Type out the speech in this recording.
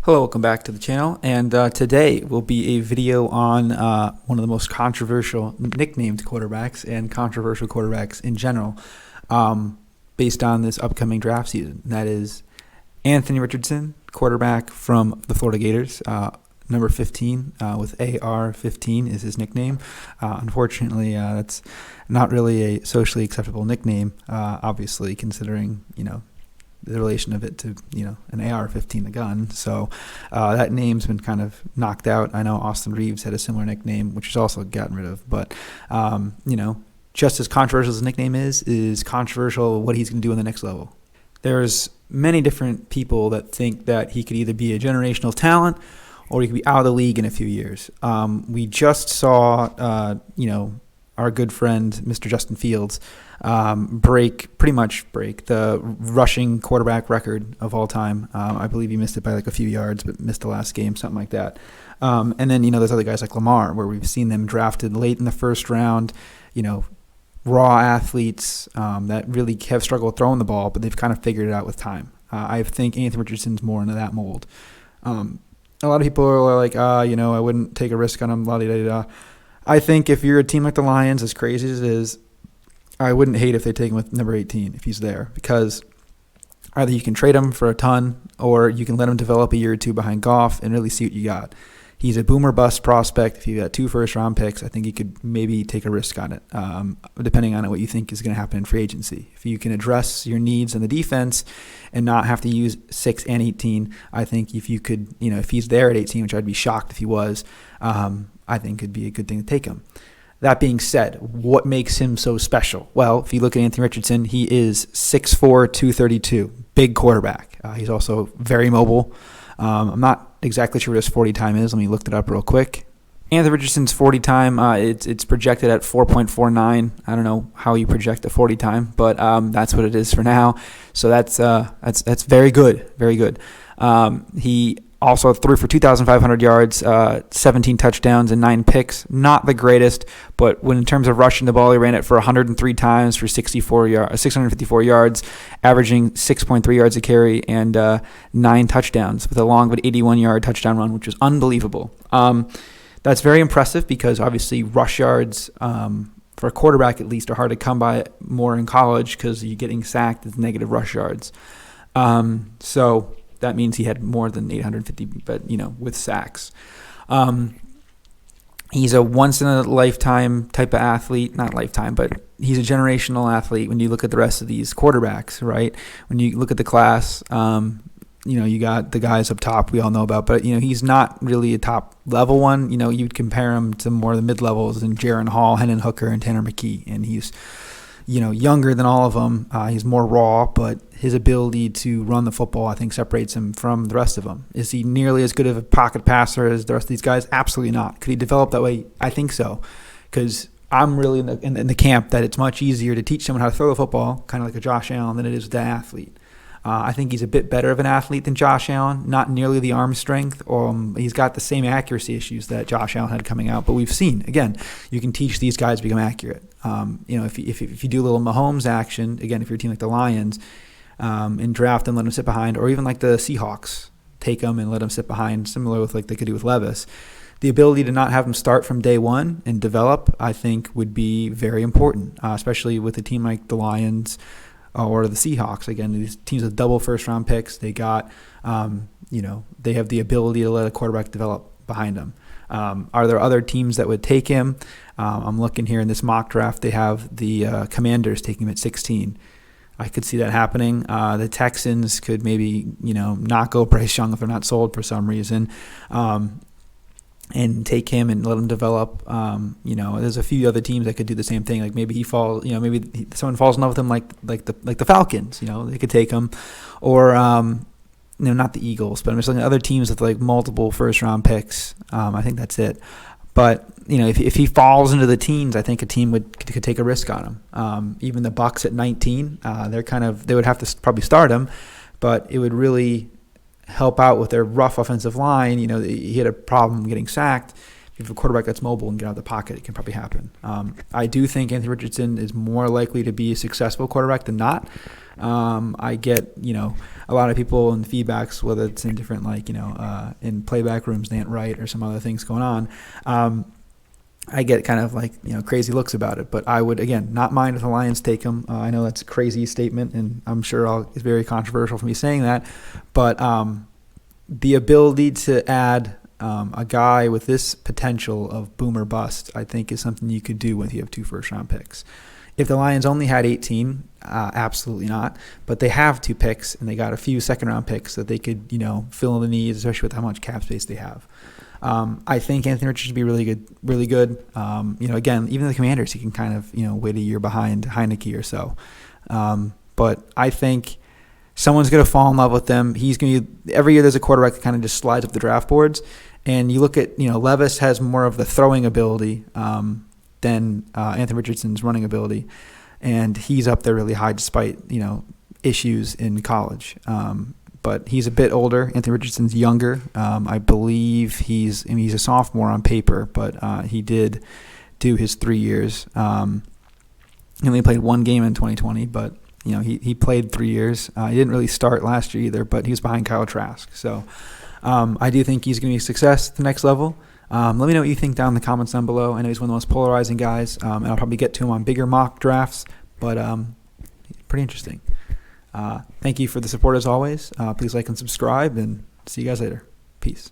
Hello, welcome back to the channel, and today will be a video on one of the most controversial nicknamed quarterbacks and controversial quarterbacks in general based on this upcoming draft season. That is Anthony Richardson, quarterback from the Florida Gators, number 15 with AR-15 is his nickname. Unfortunately, that's not really a socially acceptable nickname, obviously, considering, the relation of it to, an AR-15, the gun. So that name's been kind of knocked out. I know Austin Reeves had a similar nickname, which is also gotten rid of. But, just as controversial as his nickname is controversial what he's going to do in the next level. There's many different people that think that he could either be a generational talent or he could be out of the league in a few years. We just saw, our good friend, Mr. Justin Fields, pretty much break the rushing quarterback record of all time. I believe he missed it by like a few yards, but missed the last game, something like that. And then, there's other guys like Lamar, where we've seen them drafted late in the first round, raw athletes that really have struggled throwing the ball, but they've kind of figured it out with time. I think Anthony Richardson's more into that mold. A lot of people are like, I wouldn't take a risk on him, la-di-da-da-da. I think if you're a team like the Lions, as crazy as it is, I wouldn't hate if they take him with number 18 if he's there, because either you can trade him for a ton or you can let him develop a year or two behind Goff and really see what you got. He's a boomer bust prospect. If you got 2 first-round picks, I think you could maybe take a risk on it, depending on what you think is going to happen in free agency. If you can address your needs in the defense and not have to use 6 and 18, I think if you could, if he's there at 18, which I'd be shocked if he was, I think it'd be a good thing to take him. That being said, what makes him so special? Well, if you look at Anthony Richardson, he is 6'4", 232, big quarterback. He's also very mobile. I'm not exactly sure what his 40 time is. Let me look it up real quick. Anthony Richardson's 40 time, it's projected at 4.49. I don't know how you project the 40 time, but that's what it is for now. So that's very good, very good. He also threw for 2,500 yards, 17 touchdowns, and 9 picks. Not the greatest, but in terms of rushing the ball, he ran it for 103 times for 654 yards, averaging 6.3 yards a carry and 9 touchdowns with a long but 81-yard touchdown run, which was unbelievable. That's very impressive because obviously rush yards for a quarterback at least are hard to come by more in college because you're getting sacked with negative rush yards. So that means he had more than 850, but, with sacks. He's a once-in-a-lifetime type of athlete. Not lifetime, but he's a generational athlete when you look at the rest of these quarterbacks, right? When you look at the class, you got the guys up top we all know about, but, he's not really a top-level one. You'd compare him to more of the mid-levels than Jaron Hall, Hendon Hooker, and Tanner McKee, and he's younger than all of them. He's more raw, but his ability to run the football, I think, separates him from the rest of them. Is he nearly as good of a pocket passer as the rest of these guys? Absolutely not. Could he develop that way? I think so, because I'm really in the camp that it's much easier to teach someone how to throw the football, kind of like a Josh Allen, than it is with an athlete. I think he's a bit better of an athlete than Josh Allen, not nearly the arm strength. He's got the same accuracy issues that Josh Allen had coming out. But we've seen, again, you can teach these guys to become accurate. If you do a little Mahomes action, again, if you're a team like the Lions, and draft them, let them sit behind, or even like the Seahawks, take them and let them sit behind, similar with like they could do with Levis. The ability to not have them start from day one and develop, I think, would be very important, especially with a team like the Lions or the Seahawks. Again, these teams with double first-round picks, they got, they have the ability to let a quarterback develop behind them. Are there other teams that would take him? I'm looking here in this mock draft. They have the Commanders taking him at 16. I could see that happening. The Texans could maybe, not go Bryce Young if they're not sold for some reason, and take him and let him develop. There's a few other teams that could do the same thing. Like maybe he falls, maybe someone falls in love with him, like the Falcons. They could take him, or not the Eagles, but I'm just looking at other teams with like multiple first-round picks. I think that's it. But if he falls into the teens, I think a team could take a risk on him. Even the Bucs at 19, they would have to probably start him, but it would really help out with their rough offensive line. He had a problem getting sacked. If you have a quarterback that's mobile and get out of the pocket, it can probably happen. I do think Anthony Richardson is more likely to be a successful quarterback than not. I get, a lot of people in feedbacks, whether it's in different, in playback rooms, they ain't right, or some other things going on. I get kind of crazy looks about it, but I would, again, not mind if the Lions take him. I know that's a crazy statement, and I'm sure it's very controversial for me saying that, but the ability to add a guy with this potential of boom or bust, I think, is something you could do when you have 2 first-round picks. If the Lions only had 18, absolutely not. But they have 2 picks, and they got a few second-round picks that they could, fill in the needs, especially with how much cap space they have. I think Anthony Richardson would be really good. Again, even the Commanders, he can kind of, wait a year behind Heineke or so. But I think someone's going to fall in love with him. He's going to be, every year there's a quarterback that kind of just slides up the draft boards. And you look at, Levis has more of the throwing ability than Anthony Richardson's running ability. And he's up there really high despite, issues in college. But he's a bit older. Anthony Richardson's younger. I believe he's a sophomore on paper, but he did do his 3 years. He only played 1 game in 2020, but he played 3 years. He didn't really start last year either, but he was behind Kyle Trask. So I do think he's going to be a success at the next level. Let me know what you think down in the comments down below. I know he's one of the most polarizing guys, and I'll probably get to him on bigger mock drafts, but pretty interesting. Thank you for the support as always. Please like and subscribe, and see you guys later. Peace.